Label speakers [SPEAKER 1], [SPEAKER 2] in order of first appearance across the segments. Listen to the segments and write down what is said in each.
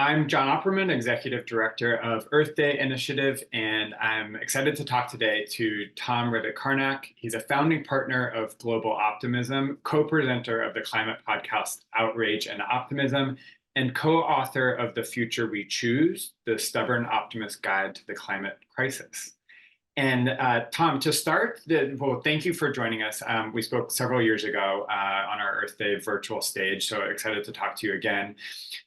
[SPEAKER 1] I'm John Oppermann, Executive Director of Earth Day Initiative, and I'm excited to talk today to Tom Rivett Carnac. He's a founding partner of Global Optimism, co-presenter of the climate podcast Outrage and Optimism, and co-author of The Future We Choose, The Stubborn Optimist Guide to the Climate Crisis. And Tom, to start, well, thank you for joining us. We spoke several years ago on our Earth Day virtual stage, so excited to talk to you again,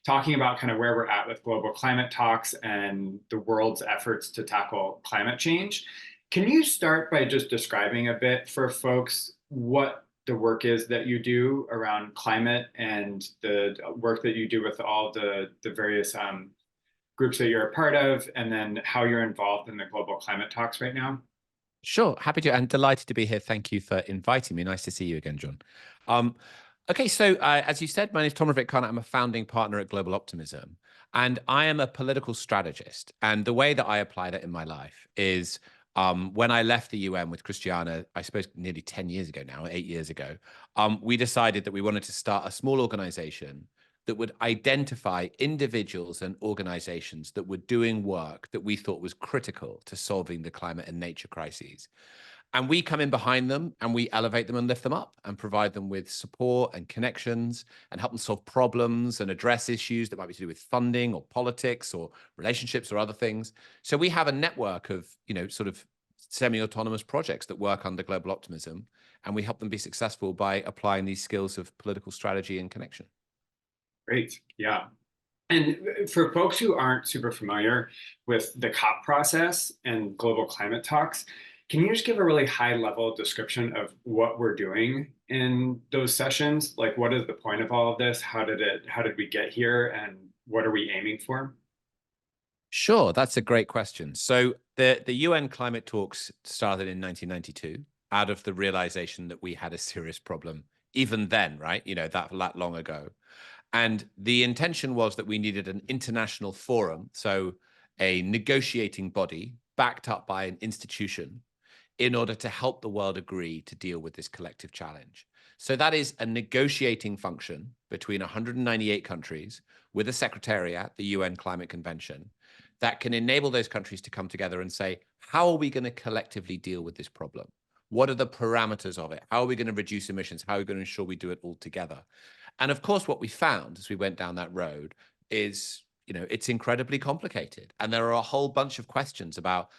[SPEAKER 1] talking about kind of where we're at with global climate talks and the world's efforts to tackle climate change. Can you start by just describing a bit for folks what the work is that you do around climate and the work that you do with all the various groups that you're a part of, and then how you're involved in the global climate talks right now?
[SPEAKER 2] Sure, happy to, and delighted to be here. Thank you for inviting me. Nice to see you again, John. Okay, so as you said, my name is Tom Rivett Carnac. I'm a founding partner at Global Optimism, and I am a political strategist. And the way that I apply that in my life is when I left the UN with Christiana, I suppose nearly 10 years ago now, 8 years ago, we decided that we wanted to start a small organization that would identify individuals and organizations that were doing work that we thought was critical to solving the climate and nature crises. And we come in behind them and we elevate them and lift them up and provide them with support and connections and help them solve problems and address issues that might be to do with funding or politics or relationships or other things. So we have a network of, sort of semi-autonomous projects that work under Global Optimism, and we help them be successful by applying these skills of political strategy and connection.
[SPEAKER 1] Great, yeah. And for folks who aren't super familiar with the COP process and global climate talks, can you just give a really high level description of what we're doing in those sessions? Like, what is the point of all of this? How did we get here? And what are we aiming for?
[SPEAKER 2] Sure, that's a great question. So the UN climate talks started in 1992 out of the realization that we had a serious problem even then, right? That long ago. And the intention was that we needed an international forum, so a negotiating body backed up by an institution in order to help the world agree to deal with this collective challenge. So that is a negotiating function between 198 countries with a secretariat, the UN Climate Convention, that can enable those countries to come together and say, how are we going to collectively deal with this problem? What are the parameters of it? How are we going to reduce emissions? How are we going to ensure we do it all together? And of course, what we found as we went down that road is, it's incredibly complicated. And there are a whole bunch of questions about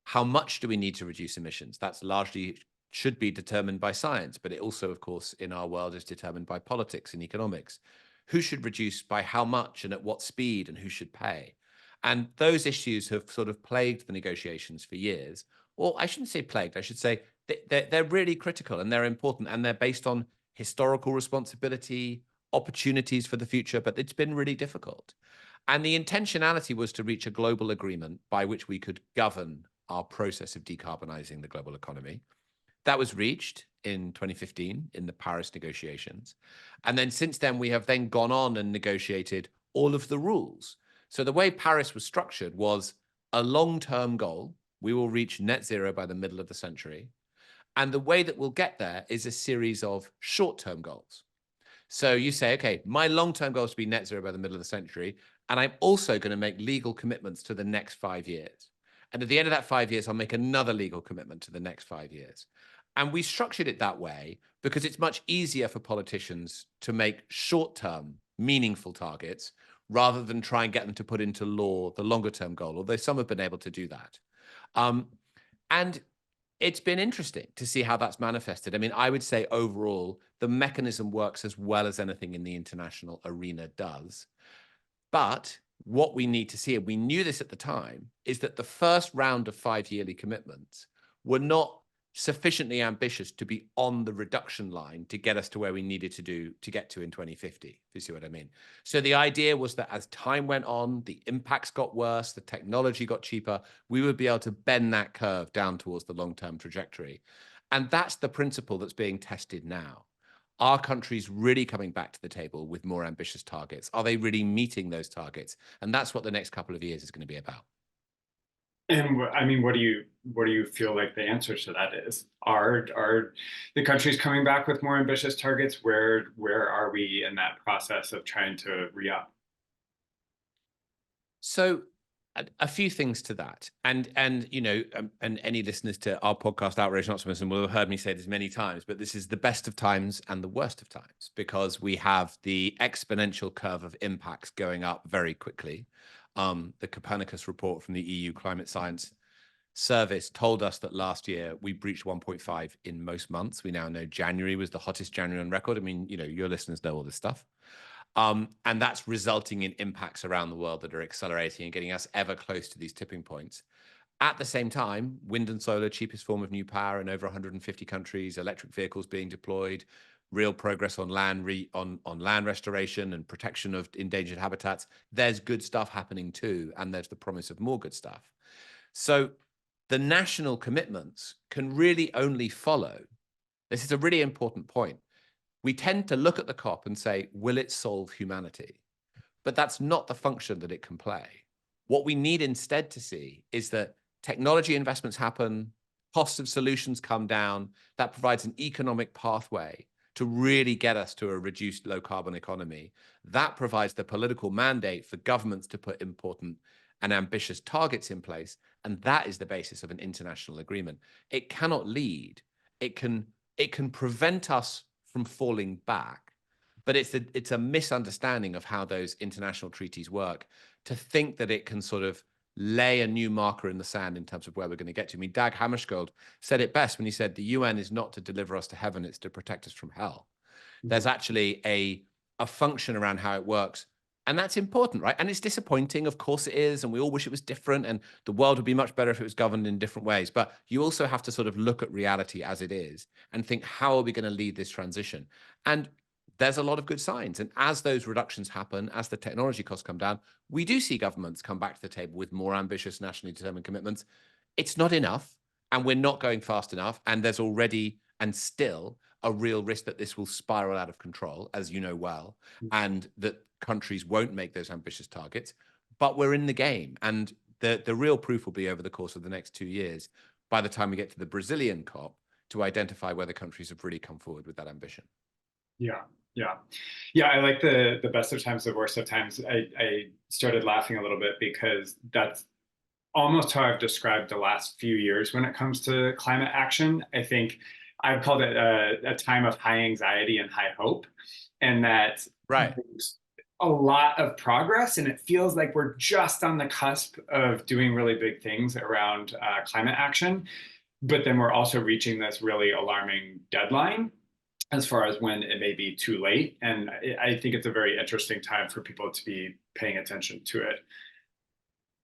[SPEAKER 2] how much do we need to reduce emissions? That's largely should be determined by science, but it also, of course, in our world is determined by politics and economics. Who should reduce by how much and at what speed, and who should pay? And those issues have sort of plagued the negotiations for years. Or I shouldn't say plagued, I should say they're really critical and they're important, and they're based on historical responsibility, opportunities for the future, but it's been really difficult. And the intentionality was to reach a global agreement by which we could govern our process of decarbonizing the global economy. That was reached in 2015 in the Paris negotiations. And then since then, we have then gone on and negotiated all of the rules. So the way Paris was structured was a long-term goal. We will reach net zero by the middle of the century. And the way that we'll get there is a series of short-term goals. So you say, okay, my long-term goal is to be net zero by the middle of the century, and I'm also going to make legal commitments to the next 5 years. And at the end of that 5 years, I'll make another legal commitment to the next 5 years. And we structured it that way because it's much easier for politicians to make short-term, meaningful targets rather than try and get them to put into law the longer-term goal, although some have been able to do that. And it's been interesting to see how that's manifested. I mean, I would say overall, the mechanism works as well as anything in the international arena does. But what we need to see, and we knew this at the time, is that the first round of 5-yearly commitments were not sufficiently ambitious to be on the reduction line to get us to where we needed to get to in 2050, if you see what I mean. So the idea was that as time went on, the impacts got worse, the technology got cheaper, we would be able to bend that curve down towards the long-term trajectory. And that's the principle that's being tested now. Are countries really coming back to the table with more ambitious targets? Are they really meeting those targets? And that's what the next couple of years is going to be about.
[SPEAKER 1] And I mean, what do you feel like the answer to that is? Are the countries coming back with more ambitious targets? Where are we in that process of trying to re-up?
[SPEAKER 2] So a few things to that, and and any listeners to our podcast, Outrage and Optimism, will have heard me say this many times, but this is the best of times and the worst of times because we have the exponential curve of impacts going up very quickly. The Copernicus report from the EU Climate Science Service told us that last year we breached 1.5 in most months. We now know January was the hottest January on record. I mean, your listeners know all this stuff. And that's resulting in impacts around the world that are accelerating and getting us ever close to these tipping points. At the same time, wind and solar, cheapest form of new power in over 150 countries, electric vehicles being deployed, real progress on land on land restoration and protection of endangered habitats. There's good stuff happening too, and there's the promise of more good stuff. So the national commitments can really only follow. This is a really important point. We tend to look at the COP and say, will it solve humanity? But that's not the function that it can play. What we need instead to see is that technology investments happen, costs of solutions come down, that provides an economic pathway to really get us to a reduced low carbon economy. That provides the political mandate for governments to put important and ambitious targets in place. And that is the basis of an international agreement. It cannot lead. It can prevent us from falling back, but it's a misunderstanding of how those international treaties work to think that it can sort of lay a new marker in the sand in terms of where we're going to get to. I mean, Dag Hammarskjöld said it best when he said the UN is not to deliver us to heaven, it's to protect us from hell. There's actually a function around how it works. And that's important, right? And it's disappointing, of course it is, and we all wish it was different, and the world would be much better if it was governed in different ways. But you also have to sort of look at reality as it is and think, how are we going to lead this transition? And there's a lot of good signs. And as those reductions happen, as the technology costs come down, we do see governments come back to the table with more ambitious nationally determined commitments. It's not enough, and we're not going fast enough. And there's already and still a real risk that this will spiral out of control, as you know well, and that countries won't make those ambitious targets. But we're in the game. And the real proof will be over the course of the next 2 years, by the time we get to the Brazilian COP, to identify whether countries have really come forward with that ambition.
[SPEAKER 1] Yeah. I like the best of times, the worst of times. I started laughing a little bit because that's almost how I've described the last few years when it comes to climate action. I think I've called it a time of high anxiety and high hope, and that there's a lot of progress, and it feels like we're just on the cusp of doing really big things around climate action. But then we're also reaching this really alarming deadline as far as when it may be too late. And I think it's a very interesting time for people to be paying attention to it.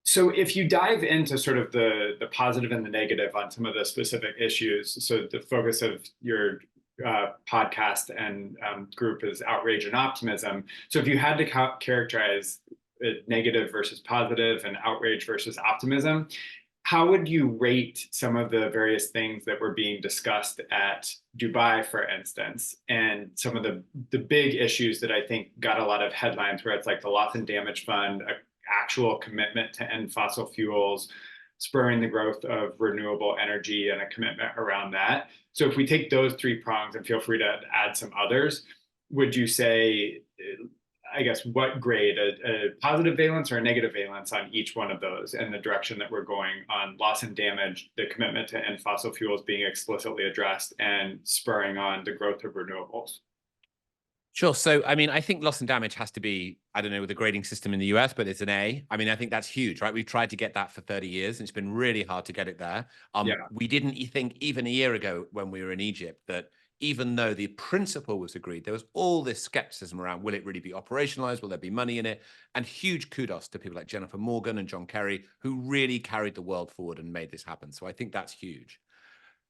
[SPEAKER 1] So if you dive into sort of the positive and the negative on some of the specific issues, so the focus of your podcast and group is outrage and optimism. So if you had to characterize negative versus positive and outrage versus optimism, how would you rate some of the various things that were being discussed at Dubai, for instance, and some of the big issues that I think got a lot of headlines, where it's like the loss and damage fund, an actual commitment to end fossil fuels, spurring the growth of renewable energy, and a commitment around that. So if we take those three prongs, and feel free to add some others, would you say, I guess, what grade, a positive valence or a negative valence on each one of those, and the direction that we're going on loss and damage, the commitment to end fossil fuels being explicitly addressed, and spurring on the growth of renewables?
[SPEAKER 2] Sure. So, I mean, I think loss and damage has to be, I don't know, with the grading system in the US, but it's an A. I mean, I think that's huge, right? We've tried to get that for 30 years, and it's been really hard to get it there. We didn't think even a year ago when we were in Egypt that even though the principle was agreed, there was all this skepticism around, will it really be operationalized? Will there be money in it? And huge kudos to people like Jennifer Morgan and John Kerry, who really carried the world forward and made this happen. So I think that's huge.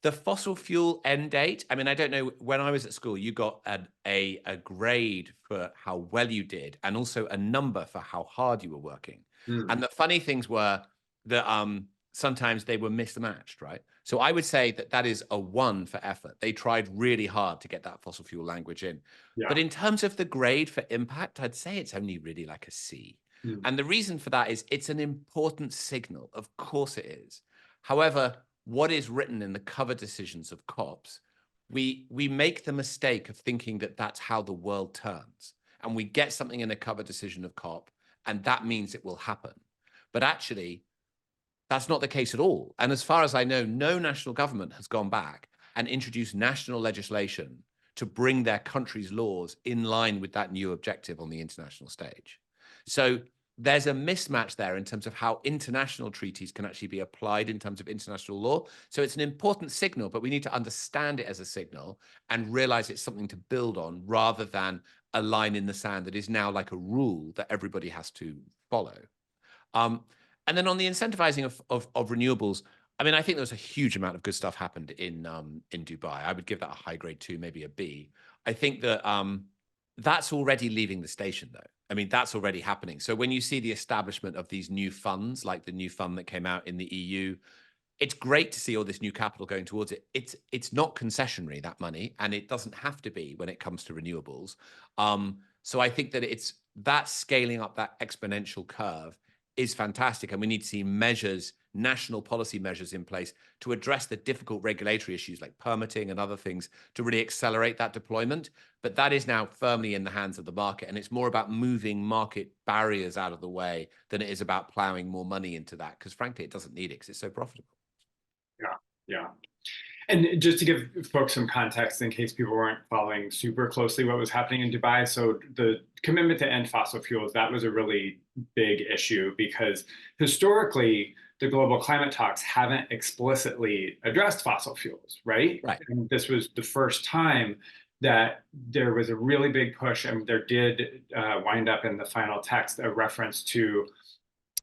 [SPEAKER 2] The fossil fuel end date, I mean, I don't know, when I was at school, you got a grade for how well you did, and also a number for how hard you were working. And the funny things were that sometimes they were mismatched, right? So I would say that that is a 1 for effort. They tried really hard to get that fossil fuel language in. But in terms of the grade for impact, I'd say it's only really like a C. And the reason for that is it's an important signal. Of course it is. However, what is written in the cover decisions of COPs, we make the mistake of thinking that that's how the world turns. And we get something in a cover decision of COP, and that means it will happen. But actually, that's not the case at all. And as far as I know, no national government has gone back and introduced national legislation to bring their country's laws in line with that new objective on the international stage. So there's a mismatch there in terms of how international treaties can actually be applied in terms of international law. So it's an important signal, but we need to understand it as a signal and realize it's something to build on rather than a line in the sand that is now like a rule that everybody has to follow. And then on the incentivizing of renewables, I mean, I think there was a huge amount of good stuff happened in Dubai. I would give that a high grade 2, maybe a B. I think that that's already leaving the station, though. I mean, that's already happening. So when you see the establishment of these new funds, like the new fund that came out in the EU, it's great to see all this new capital going towards it. It's not concessionary, that money, and it doesn't have to be when it comes to renewables. So I think that it's that scaling up that exponential curve is fantastic, and we need to see measures, national policy measures in place to address the difficult regulatory issues like permitting and other things to really accelerate that deployment. But that is now firmly in the hands of the market, and it's more about moving market barriers out of the way than it is about plowing more money into that, because frankly, it doesn't need it because it's so profitable.
[SPEAKER 1] Yeah. And just to give folks some context in case people weren't following super closely what was happening in Dubai. So the commitment to end fossil fuels, that was a really big issue because historically, the global climate talks haven't explicitly addressed fossil fuels, right?
[SPEAKER 2] Right.
[SPEAKER 1] And this was the first time that there was a really big push, and there did wind up in the final text a reference to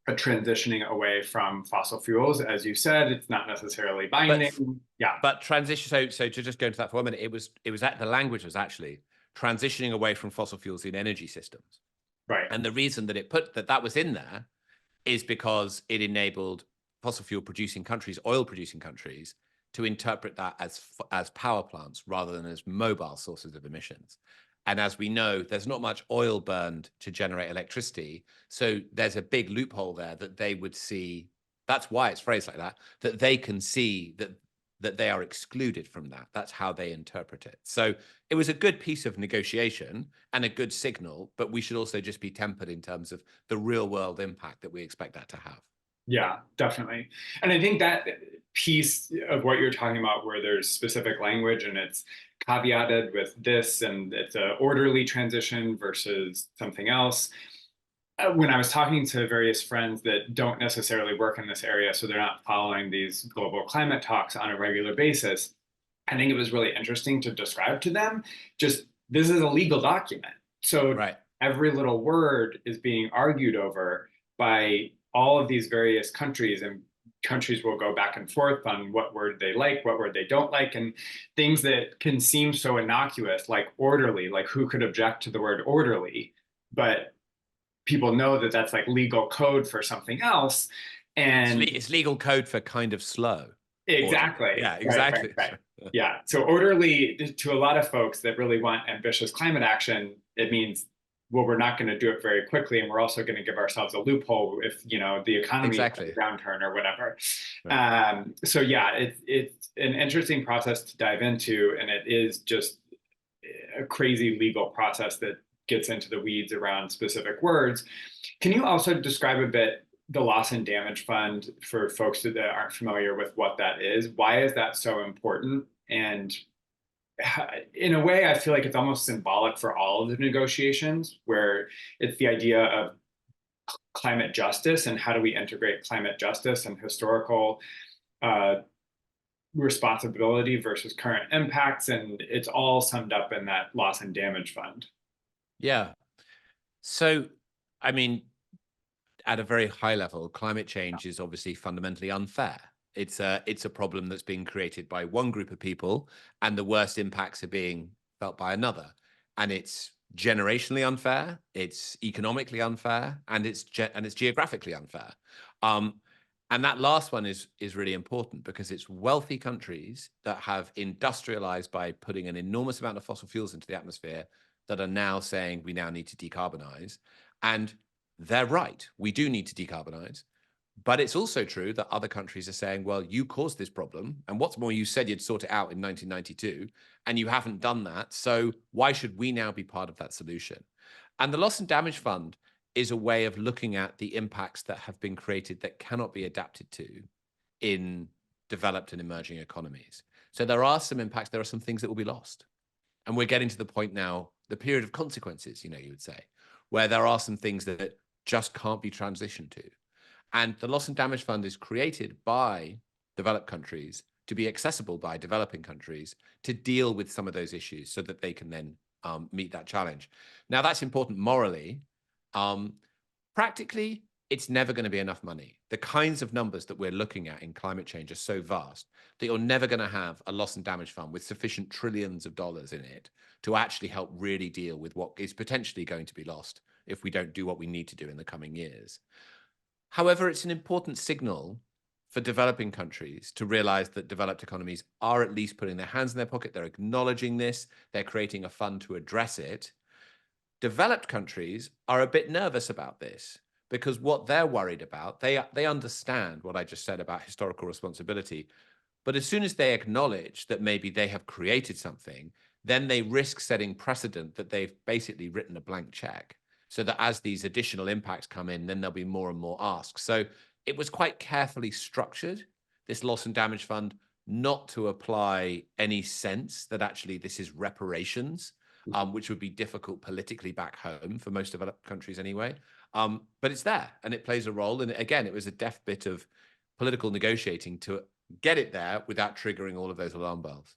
[SPEAKER 1] a transitioning away from fossil fuels. As you said, it's not necessarily binding.
[SPEAKER 2] But transition. So to just go into that for a minute, the language was actually transitioning away from fossil fuels in energy systems.
[SPEAKER 1] Right.
[SPEAKER 2] And the reason that it put that was in there is because it enabled fossil fuel producing countries, oil producing countries, to interpret that as power plants rather than as mobile sources of emissions. And as we know, there's not much oil burned to generate electricity. So there's a big loophole there that they would see. That's why it's phrased like that they can see that they are excluded from that. That's how they interpret it. So it was a good piece of negotiation and a good signal, but we should also just be tempered in terms of the real world impact that we expect that to have.
[SPEAKER 1] Yeah, definitely. And I think that piece of what you're talking about, where there's specific language and it's caveated with this and it's an orderly transition versus something else. When I was talking to various friends that don't necessarily work in this area, so they're not following these global climate talks on a regular basis, I think it was really interesting to describe to them just this is a legal document. So
[SPEAKER 2] Right.
[SPEAKER 1] every little word is being argued over by all of these various countries, and countries will go back and forth on what word they like, what word they don't like, and things that can seem so innocuous, like orderly, like who could object to the word orderly? But people know that that's like legal code for something else. And
[SPEAKER 2] it's legal code for kind of slow.
[SPEAKER 1] exactly.
[SPEAKER 2] Yeah, exactly.
[SPEAKER 1] Right. Yeah. So orderly to a lot of folks that really want ambitious climate action, it means, well, we're not going to do it very quickly, and we're also going to give ourselves a loophole if the economy has a downturn or whatever. Right. So yeah, it's an interesting process to dive into, and it is just a crazy legal process that gets into the weeds around specific words. Can you also describe a bit the loss and damage fund for folks that aren't familiar with what that is? Why is that so important? And in a way, I feel like it's almost symbolic for all of the negotiations, where it's the idea of climate justice and how do we integrate climate justice and historical responsibility versus current impacts. And it's all summed up in that loss and damage fund.
[SPEAKER 2] Yeah. So, I mean, at a very high level, climate change is obviously fundamentally unfair. It's a problem that's being created by one group of people, and the worst impacts are being felt by another. And it's generationally unfair, it's economically unfair, and it's geographically unfair. And that last one is really important because it's wealthy countries that have industrialized by putting an enormous amount of fossil fuels into the atmosphere that are now saying we now need to decarbonize. And they're right, we do need to decarbonize. But it's also true that other countries are saying, well, you caused this problem. And what's more, you said you'd sort it out in 1992, and you haven't done that. So why should we now be part of that solution? And the loss and damage fund is a way of looking at the impacts that have been created that cannot be adapted to in developed and emerging economies. So there are some impacts, there are some things that will be lost. And we're getting to the point now, the period of consequences, you would say, where there are some things that just can't be transitioned to. And the Loss and Damage Fund is created by developed countries to be accessible by developing countries to deal with some of those issues so that they can then meet that challenge. Now, that's important morally. Practically, it's never going to be enough money. The kinds of numbers that we're looking at in climate change are so vast that you're never going to have a loss and damage fund with sufficient trillions of dollars in it to actually help really deal with what is potentially going to be lost if we don't do what we need to do in the coming years. However, it's an important signal for developing countries to realize that developed economies are at least putting their hands in their pocket. They're acknowledging this. They're creating a fund to address it. Developed countries are a bit nervous about this because what they're worried about, they understand what I just said about historical responsibility. But as soon as they acknowledge that maybe they have created something, then they risk setting precedent that they've basically written a blank check, so that as these additional impacts come in, then there'll be more and more asks. So it was quite carefully structured, this loss and damage fund, not to apply any sense that actually this is reparations, which would be difficult politically back home for most developed countries anyway. But it's there and it plays a role. And again, it was a deft bit of political negotiating to get it there without triggering all of those alarm bells.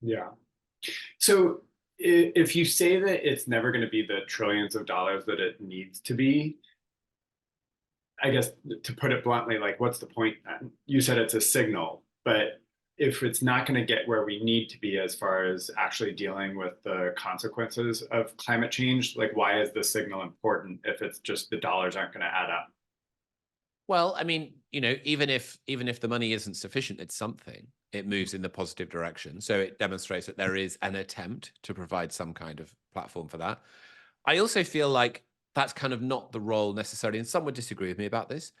[SPEAKER 1] Yeah. So if you say that it's never going to be the trillions of dollars that it needs to be, I guess to put it bluntly, like, what's the point then? You said it's a signal, but if it's not going to get where we need to be as far as actually dealing with the consequences of climate change, like, why is the signal important if it's just the dollars aren't going to add up?
[SPEAKER 2] Well, I mean, even if the money isn't sufficient, it's something. It moves in the positive direction. So it demonstrates that there is an attempt to provide some kind of platform for that. I also feel like that's kind of not the role necessarily, and some would disagree with me about this.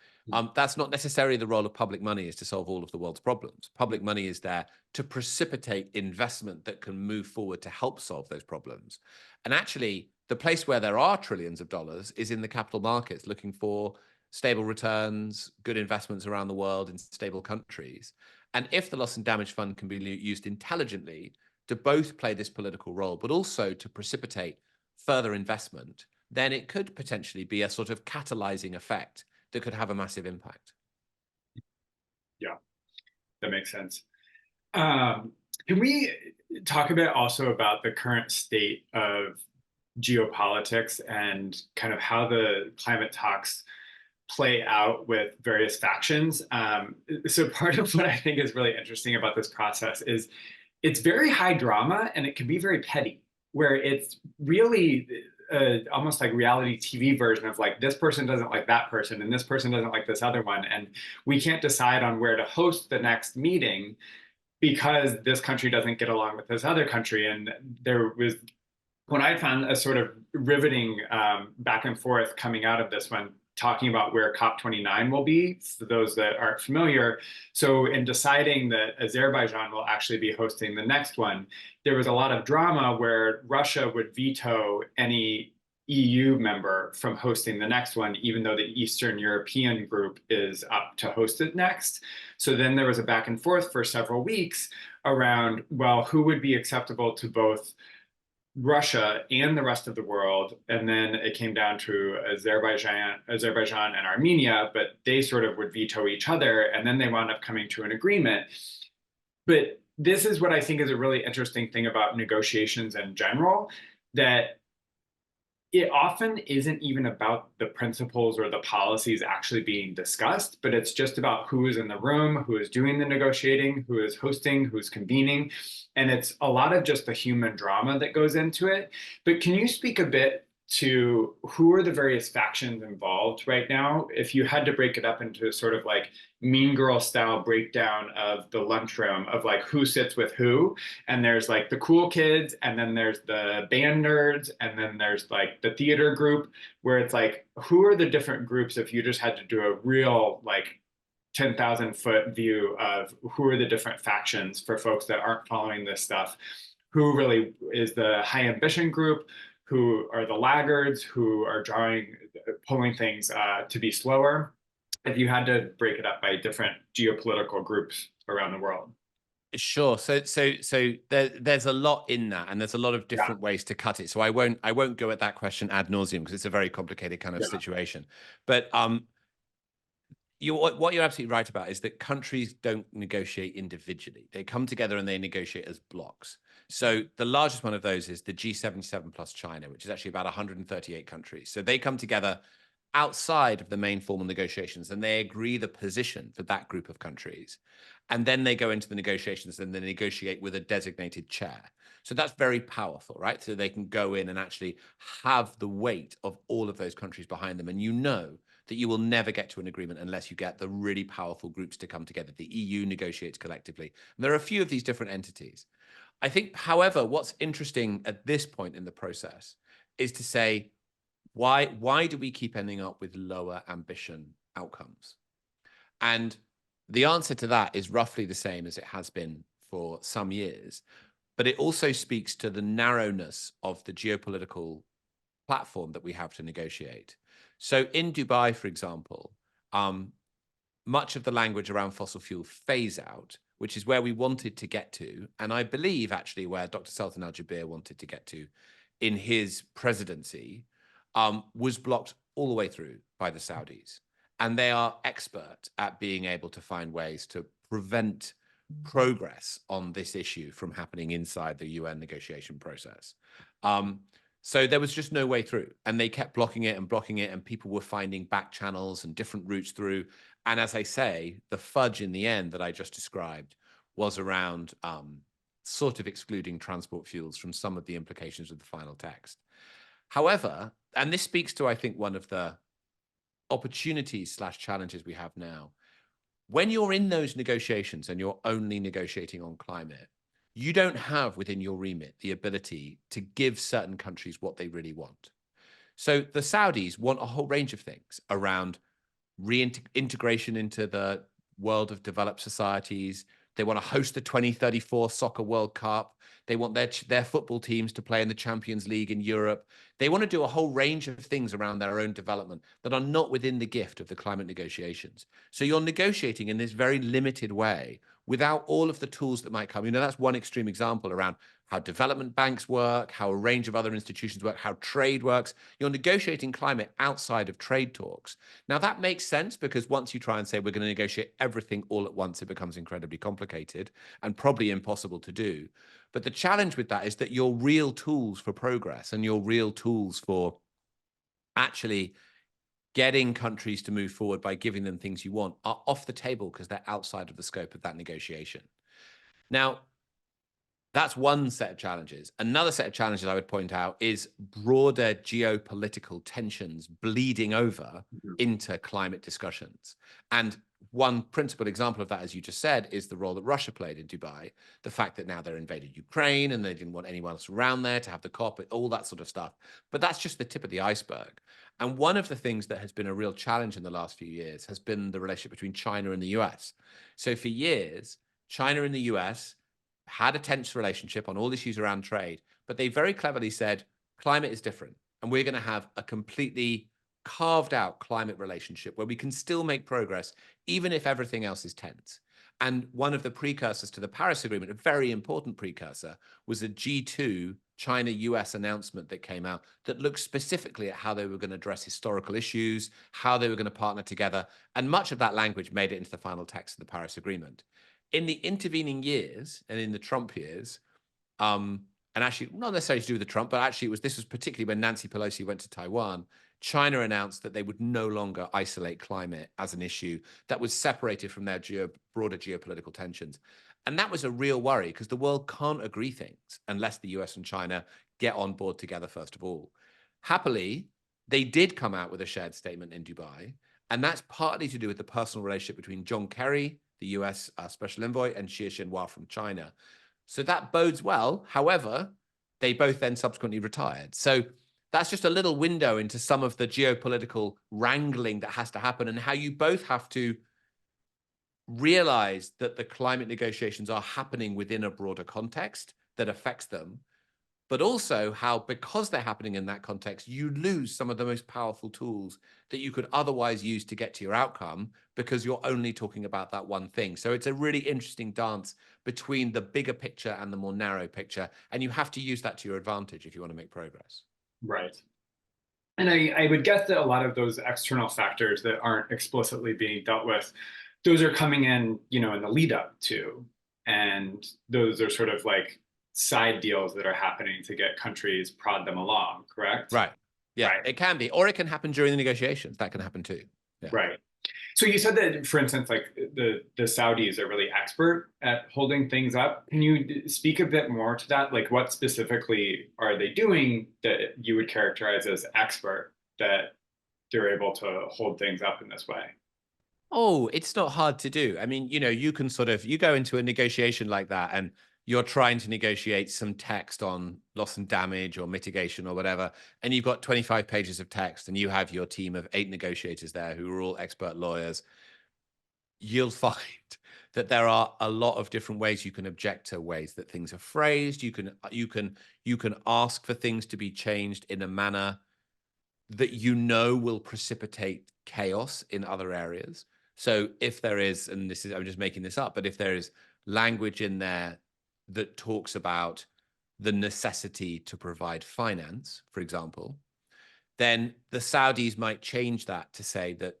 [SPEAKER 2] That's not necessarily the role of public money, is to solve all of the world's problems. Public money is there to precipitate investment that can move forward to help solve those problems. And actually, the place where there are trillions of dollars is in the capital markets, looking for stable returns, good investments around the world in stable countries. And if the Loss and Damage Fund can be used intelligently to both play this political role, but also to precipitate further investment, then it could potentially be a sort of catalyzing effect that could have a massive impact.
[SPEAKER 1] Yeah, that makes sense. Can we talk a bit also about the current state of geopolitics and kind of how the climate talks play out with various factions? So part of what I think is really interesting about this process is it's very high drama and it can be very petty, where it's really almost like reality TV version of like, this person doesn't like that person and this person doesn't like this other one. And we can't decide on where to host the next meeting because this country doesn't get along with this other country. And there was, when I found a sort of riveting back and forth coming out of this one, talking about where COP29 will be, for those that aren't familiar. So in deciding that Azerbaijan will actually be hosting the next one, there was a lot of drama where Russia would veto any EU member from hosting the next one, even though the Eastern European group is up to host it next. So then there was a back and forth for several weeks around, well, who would be acceptable to both Russia and the rest of the world. And then it came down to Azerbaijan and Armenia, but they sort of would veto each other. And then they wound up coming to an agreement. But this is what I think is a really interesting thing about negotiations in general, that it often isn't even about the principles or the policies actually being discussed, but it's just about who is in the room, who is doing the negotiating, who is hosting, who's convening. And it's a lot of just the human drama that goes into it. But can you speak a bit to who are the various factions involved right now? If you had to break it up into sort of like Mean Girl style breakdown of the lunchroom of like who sits with who, and there's like the cool kids, and then there's the band nerds, and then there's like the theater group, where it's like, who are the different groups if you just had to do a real like 10,000-foot view of who are the different factions for folks that aren't following this stuff? Who really is the high ambition group? who are the laggards, who are pulling things to be slower, if you had to break it up by different geopolitical groups around the world?
[SPEAKER 2] Sure. There's a lot in that, and there's a lot of
[SPEAKER 1] Yeah,
[SPEAKER 2] different ways to cut it. So I won't go at that question ad nauseum because it's a very complicated kind of
[SPEAKER 1] yeah,
[SPEAKER 2] situation. But what you're absolutely right about is that countries don't negotiate individually. They come together and they negotiate as blocks. So the largest one of those is the G77 plus China, which is actually about 138 countries. So they come together outside of the main formal negotiations and they agree the position for that group of countries. And then they go into the negotiations and they negotiate with a designated chair. So that's very powerful, right? So they can go in and actually have the weight of all of those countries behind them. And you know that you will never get to an agreement unless you get the really powerful groups to come together. The EU negotiates collectively. And there are a few of these different entities. I think, however, what's interesting at this point in the process is to say, why do we keep ending up with lower ambition outcomes? And the answer to that is roughly the same as it has been for some years. But it also speaks to the narrowness of the geopolitical platform that we have to negotiate. So in Dubai, for example, much of the language around fossil fuel phase out, which is where we wanted to get to, and I believe actually where Dr. Sultan Al Jaber wanted to get to in his presidency, was blocked all the way through by the Saudis. And they are expert at being able to find ways to prevent progress on this issue from happening inside the UN negotiation process. So there was just no way through, and they kept blocking it, and people were finding back channels and different routes through. And as I say, the fudge in the end that I just described was around sort of excluding transport fuels from some of the implications of the final text. However, and this speaks to, I think, one of the opportunities / challenges we have now, when you're in those negotiations and you're only negotiating on climate, you don't have within your remit the ability to give certain countries what they really want. So the Saudis want a whole range of things around reintegration into the world of developed societies. They want to host the 2034 Soccer World Cup. They want their football teams to play in the Champions League in Europe. They want to do a whole range of things around their own development that are not within the gift of the climate negotiations. So you're negotiating in this very limited way without all of the tools that might come. You know, that's one extreme example around how development banks work, how a range of other institutions work, how trade works. You're negotiating climate outside of trade talks. Now, that makes sense because once you try and say we're going to negotiate everything all at once, it becomes incredibly complicated and probably impossible to do. But the challenge with that is that your real tools for progress and your real tools for actually getting countries to move forward by giving them things you want are off the table because they're outside of the scope of that negotiation. Now, that's one set of challenges. Another set of challenges I would point out is broader geopolitical tensions bleeding over into climate discussions. And one principal example of that, as you just said, is the role that Russia played in Dubai. The fact that now they're invaded Ukraine and they didn't want anyone else around there to have the COP, all that sort of stuff. But that's just the tip of the iceberg. And one of the things that has been a real challenge in the last few years has been the relationship between China and the US. So for years, China and the US had a tense relationship on all issues around trade, but they very cleverly said, climate is different. And we're going to have a completely carved out climate relationship where we can still make progress, even if everything else is tense. And one of the precursors to the Paris Agreement, a very important precursor, was a G2 China-US announcement that came out that looked specifically at how they were going to address historical issues, how they were going to partner together. And much of that language made it into the final text of the Paris Agreement. In the intervening years and in the Trump years, and actually not necessarily to do with the Trump, but actually this was particularly when Nancy Pelosi went to Taiwan, China announced that they would no longer isolate climate as an issue that was separated from their broader geopolitical tensions. And that was a real worry because the world can't agree things unless the US and China get on board together, first of all. Happily, they did come out with a shared statement in Dubai, and that's partly to do with the personal relationship between John Kerry, the US Special Envoy, and Xi Jinping from China. So that bodes well. However, they both then subsequently retired. So that's just a little window into some of the geopolitical wrangling that has to happen and how you both have to realize that the climate negotiations are happening within a broader context that affects them, but also how, because they're happening in that context, you lose some of the most powerful tools that you could otherwise use to get to your outcome because you're only talking about that one thing. So it's a really interesting dance between the bigger picture and the more narrow picture. And you have to use that to your advantage if you want to make progress.
[SPEAKER 1] Right. And I would guess that a lot of those external factors that aren't explicitly being dealt with, those are coming in, in the lead up to, and those are sort of like side deals that are happening to get countries prod them along, correct?
[SPEAKER 2] Right. Yeah,
[SPEAKER 1] Right.
[SPEAKER 2] it can be, or it can happen during the negotiations. That can happen too. Yeah.
[SPEAKER 1] Right. So you said that, for instance, like the Saudis are really expert at holding things up. Can you speak a bit more to that? Like, what specifically are they doing that you would characterize as expert that they're able to hold things up in this way?
[SPEAKER 2] Oh, it's not hard to do. I mean, you can you go into a negotiation like that and you're trying to negotiate some text on loss and damage or mitigation or whatever, and you've got 25 pages of text and you have your team of 8 negotiators there who are all expert lawyers. You'll find that there are a lot of different ways you can object to ways that things are phrased. You can ask for things to be changed in a manner that will precipitate chaos in other areas. So if there is, and I'm just making this up, but if there is language in there that talks about the necessity to provide finance, for example, then the Saudis might change that to say that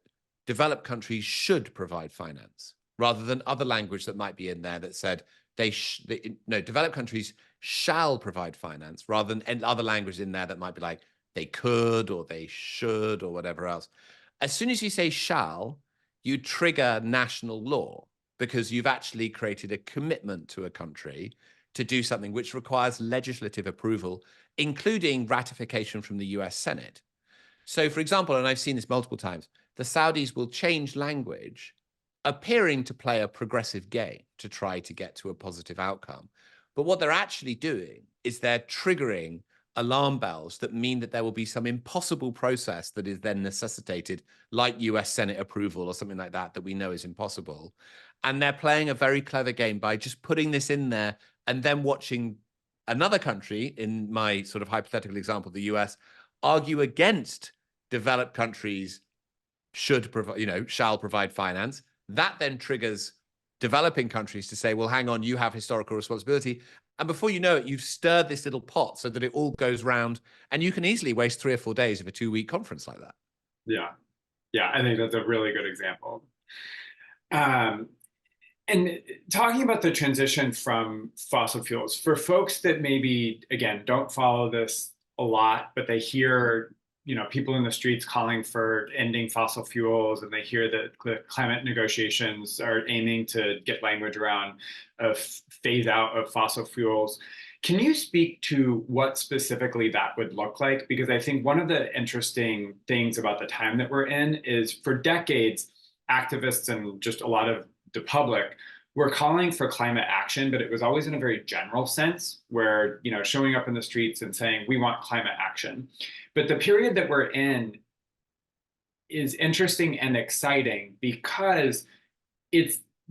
[SPEAKER 2] developed countries should provide finance, rather than other language that might be in there that said developed countries shall provide finance, rather than other language in there that might be like they could or they should or whatever else. As soon as you say shall, you trigger national law because you've actually created a commitment to a country to do something which requires legislative approval, including ratification from the US Senate. So, for example, and I've seen this multiple times, the Saudis will change language appearing to play a progressive game to try to get to a positive outcome. But what they're actually doing is they're triggering alarm bells that mean that there will be some impossible process that is then necessitated, like US Senate approval or something like that, that we know is impossible. And they're playing a very clever game by just putting this in there and then watching another country, in my sort of hypothetical example, the US, argue against developed countries should provide, shall provide finance. That then triggers developing countries to say, well, hang on, you have historical responsibility. And before you know it, you've stirred this little pot so that it all goes round, and you can easily waste 3 or 4 days of a 2-week conference like that.
[SPEAKER 1] Yeah. Yeah, I think that's a really good example. And talking about the transition from fossil fuels, for folks that maybe, again, don't follow this a lot, but they hear people in the streets calling for ending fossil fuels, and they hear that the climate negotiations are aiming to get language around a phase out of fossil fuels. Can you speak to what specifically that would look like? Because I think one of the interesting things about the time that we're in is, for decades, activists and just a lot of the public were calling for climate action, but it was always in a very general sense, where, showing up in the streets and saying, we want climate action. But the period that we're in is interesting and exciting because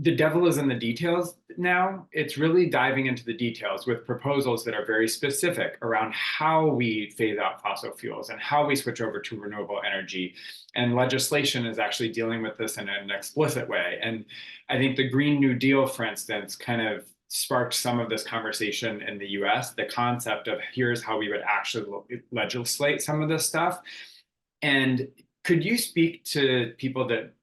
[SPEAKER 1] the devil is in the details now. It's really diving into the details with proposals that are very specific around how we phase out fossil fuels and how we switch over to renewable energy. And legislation is actually dealing with this in an explicit way. And I think the Green New Deal, for instance, kind of sparked some of this conversation in the US, the concept of here's how we would actually legislate some of this stuff. And could you speak to people that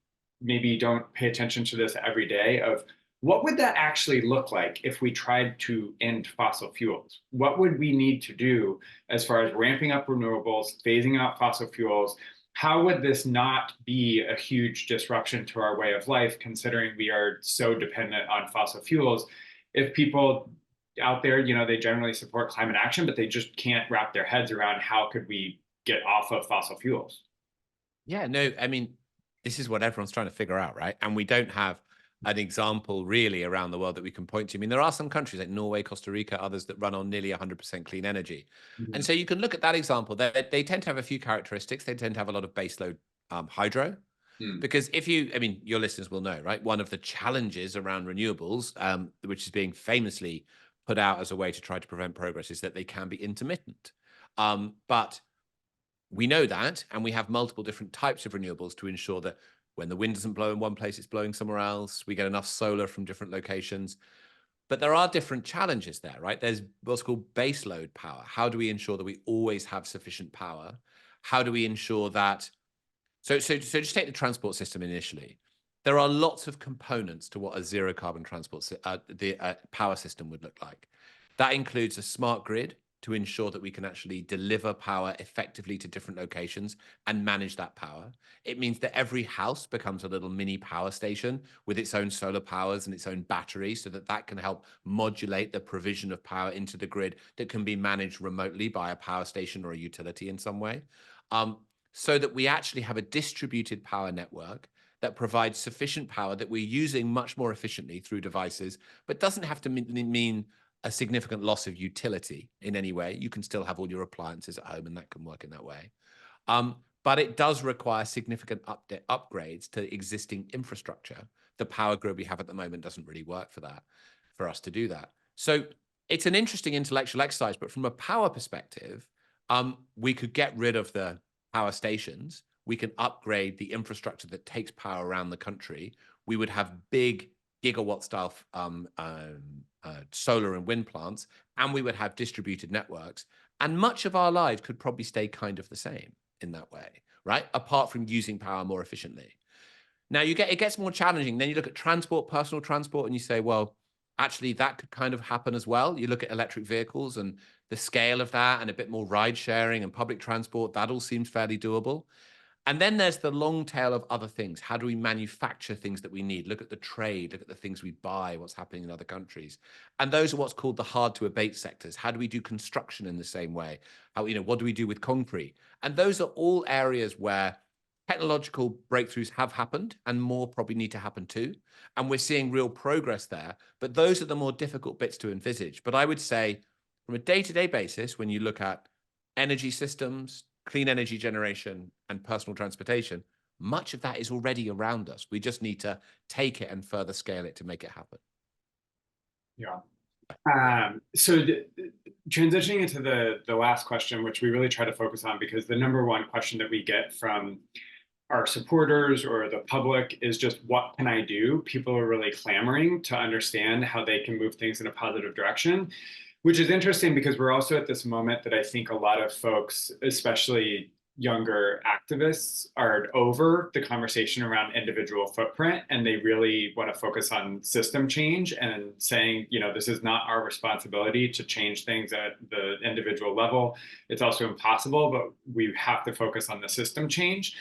[SPEAKER 1] maybe don't pay attention to this every day, of what would that actually look like if we tried to end fossil fuels? What would we need to do as far as ramping up renewables, phasing out fossil fuels? How would this not be a huge disruption to our way of life, considering we are so dependent on fossil fuels? If people out there, they generally support climate action, but they just can't wrap their heads around how could we get off of fossil fuels?
[SPEAKER 2] Yeah, no, I mean, this is what everyone's trying to figure out, right? And we don't have an example really around the world that we can point to. I mean, there are some countries like Norway, Costa Rica, others that run on nearly 100% clean energy.
[SPEAKER 1] Mm-hmm.
[SPEAKER 2] And so you can look at that example. They tend to have a few characteristics. They tend to have a lot of baseload hydro. Because your listeners will know, right? One of the challenges around renewables, which is being famously put out as a way to try to prevent progress is that they can be intermittent. But we know that, and we have multiple different types of renewables to ensure that when the wind doesn't blow in one place, it's blowing somewhere else. We get enough solar from different locations. But there are different challenges there, right? There's what's called baseload power. How do we ensure that we always have sufficient power? How do we ensure that? So just take the transport system initially. There are lots of components to what a zero carbon transport power system would look like. That includes a smart grid to ensure that we can actually deliver power effectively to different locations and manage that power. It means that every house becomes a little mini power station with its own solar powers and its own battery, so that that can help modulate the provision of power into the grid that can be managed remotely by a power station or a utility in some way. So that we actually have a distributed power network that provides sufficient power that we're using much more efficiently through devices, but doesn't have to mean a significant loss of utility in any way. You can still have all your appliances at home, and that can work in that way. But it does require significant upgrades to existing infrastructure. The power grid we have at the moment doesn't really work for us to do that. So it's an interesting intellectual exercise, but from a power perspective, we could get rid of the power stations. We can upgrade the infrastructure that takes power around the country. We would have big gigawatt style solar and wind plants, and we would have distributed networks. And much of our lives could probably stay kind of the same in that way, right? Apart from using power more efficiently. Now it gets more challenging. Then you look at transport, personal transport, and you say, well, actually that could kind of happen as well. You look at electric vehicles and the scale of that, and a bit more ride sharing and public transport, that all seems fairly doable. And then there's the long tail of other things. How do we manufacture things that we need? Look at the trade, look at the things we buy, what's happening in other countries. And those are what's called the hard to abate sectors. How do we do construction in the same way? What do we do with concrete? And those are all areas where technological breakthroughs have happened, and more probably need to happen too. And we're seeing real progress there, but those are the more difficult bits to envisage. But I would say from a day-to-day basis, when you look at energy systems, clean energy generation, and personal transportation, much of that is already around us. We just need to take it and further scale it to make it happen.
[SPEAKER 1] Yeah. So transitioning into the last question, which we really try to focus on, because the number one question that we get from our supporters or the public is just, what can I do? People are really clamoring to understand how they can move things in a positive direction, which is interesting because we're also at this moment that I think a lot of folks, especially younger activists, are over the conversation around individual footprint, and they really want to focus on system change and saying, this is not our responsibility to change things at the individual level. It's also impossible, but we have to focus on the system change.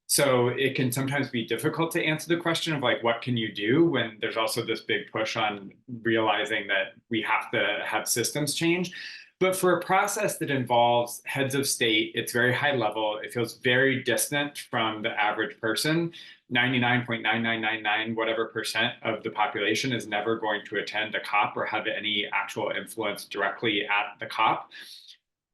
[SPEAKER 1] So it can sometimes be difficult to answer the question of what can you do, when there's also this big push on realizing that we have to have systems change. But for a process that involves heads of state, it's very high level. It feels very distant from the average person. 99.9999 whatever percent of the population is never going to attend a COP or have any actual influence directly at the COP.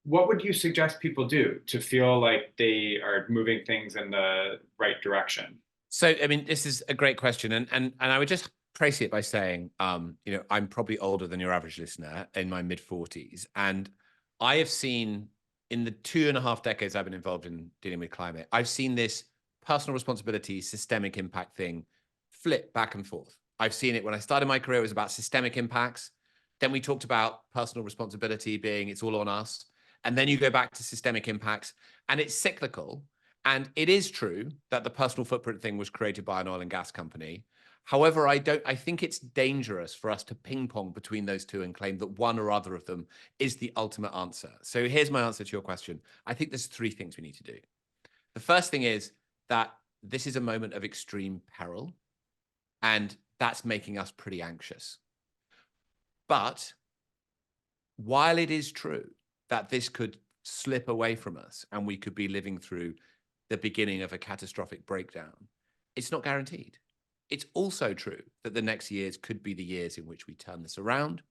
[SPEAKER 1] What would you suggest people do to feel like they are moving things in the right direction?
[SPEAKER 2] So, this is a great question. And I would just trace it by saying, I'm probably older than your average listener, in my mid-40s. And I have seen, in the 2.5 decades I've been involved in dealing with climate, I've seen this personal responsibility, systemic impact thing flip back and forth. I've seen it when I started my career, it was about systemic impacts. Then we talked about personal responsibility being, it's all on us. And then you go back to systemic impacts, and it's cyclical. And it is true that the personal footprint thing was created by an oil and gas company. However, I think it's dangerous for us to ping pong between those two and claim that one or other of them is the ultimate answer. So here's my answer to your question. I think there's 3 things we need to do. The first thing is that this is a moment of extreme peril, and that's making us pretty anxious. But while it is true that this could slip away from us and we could be living through the beginning of a catastrophic breakdown, it's not guaranteed. It's also true that the next years could be the years in which we turn this around.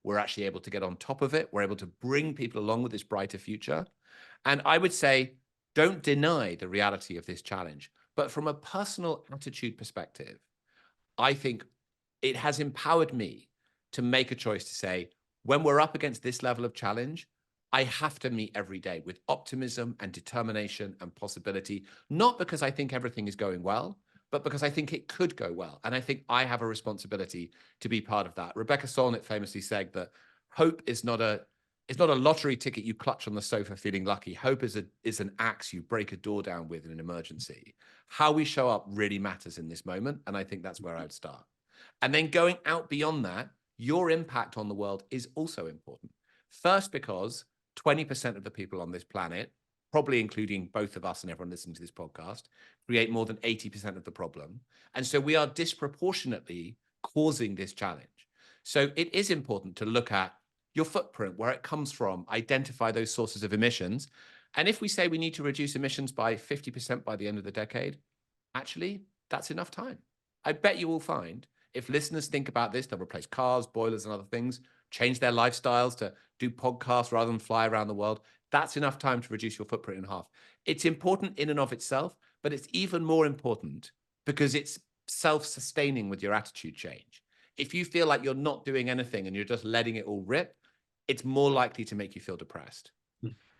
[SPEAKER 2] We're actually able to get on top of it. We're able to bring people along with this brighter future. And I would say, don't deny the reality of this challenge. But from a personal attitude perspective, I think it has empowered me to make a choice to say, when we're up against this level of challenge, I have to meet every day with optimism and determination and possibility, not because I think everything is going well, but because I think it could go well. And I think I have a responsibility to be part of that. Rebecca Solnit famously said that hope is not a lottery ticket you clutch on the sofa feeling lucky. Hope is an axe you break a door down with in an emergency. How we show up really matters in this moment. And I think that's where I'd start. And then going out beyond that, your impact on the world is also important. First, because 20% of the people on this planet, probably including both of us and everyone listening to this podcast, create more than 80% of the problem. And so we are disproportionately causing this challenge. So it is important to look at your footprint, where it comes from, identify those sources of emissions. And if we say we need to reduce emissions by 50% by the end of the decade, actually, that's enough time. I bet you will find if listeners think about this, they'll replace cars, boilers, and other things, change their lifestyles to do podcasts rather than fly around the world. That's enough time to reduce your footprint in half. It's important in and of itself, but it's even more important because it's self-sustaining with your attitude change. If you feel like you're not doing anything and you're just letting it all rip, it's more likely to make you feel depressed.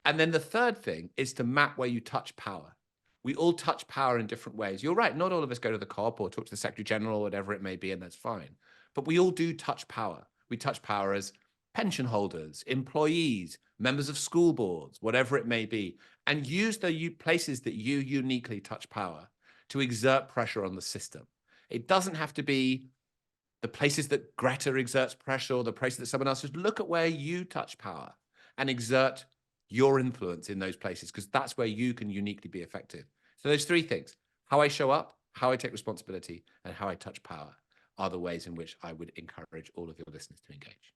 [SPEAKER 2] And then the third thing is to map where you touch power. We all touch power in different ways. You're right, not all of us go to the COP or talk to the Secretary General or whatever it may be, and that's fine. But we all do touch power. We touch power as pension holders, employees, members of school boards, whatever it may be, and use the places that you uniquely touch power to exert pressure on the system. It doesn't have to be the places that Greta exerts pressure or the places that someone else does. Look at where you touch power and exert your influence in those places, because that's where you can uniquely be effective. So those three things, how I show up, how I take responsibility, and how I touch power, are the ways in which I would encourage all of your listeners to engage.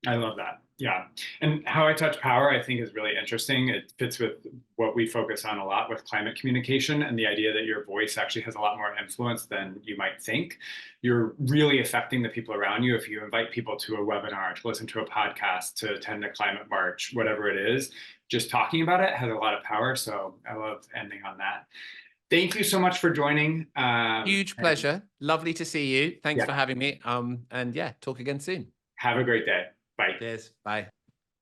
[SPEAKER 1] I love that. Yeah. And how I touch power, I think, is really interesting. It fits with what we focus on a lot with climate communication and the idea that your voice actually has a lot more influence than you might think. You're really affecting the people around you if you invite people to a webinar, to listen to a podcast, to attend a climate march, whatever it is. Just talking about it has a lot of power. So I love ending on that. Thank you so much for joining.
[SPEAKER 2] Huge pleasure. Lovely to see you. Thanks for having me. And yeah, talk again soon.
[SPEAKER 1] Have a great day. Bye.
[SPEAKER 2] Cheers. Bye.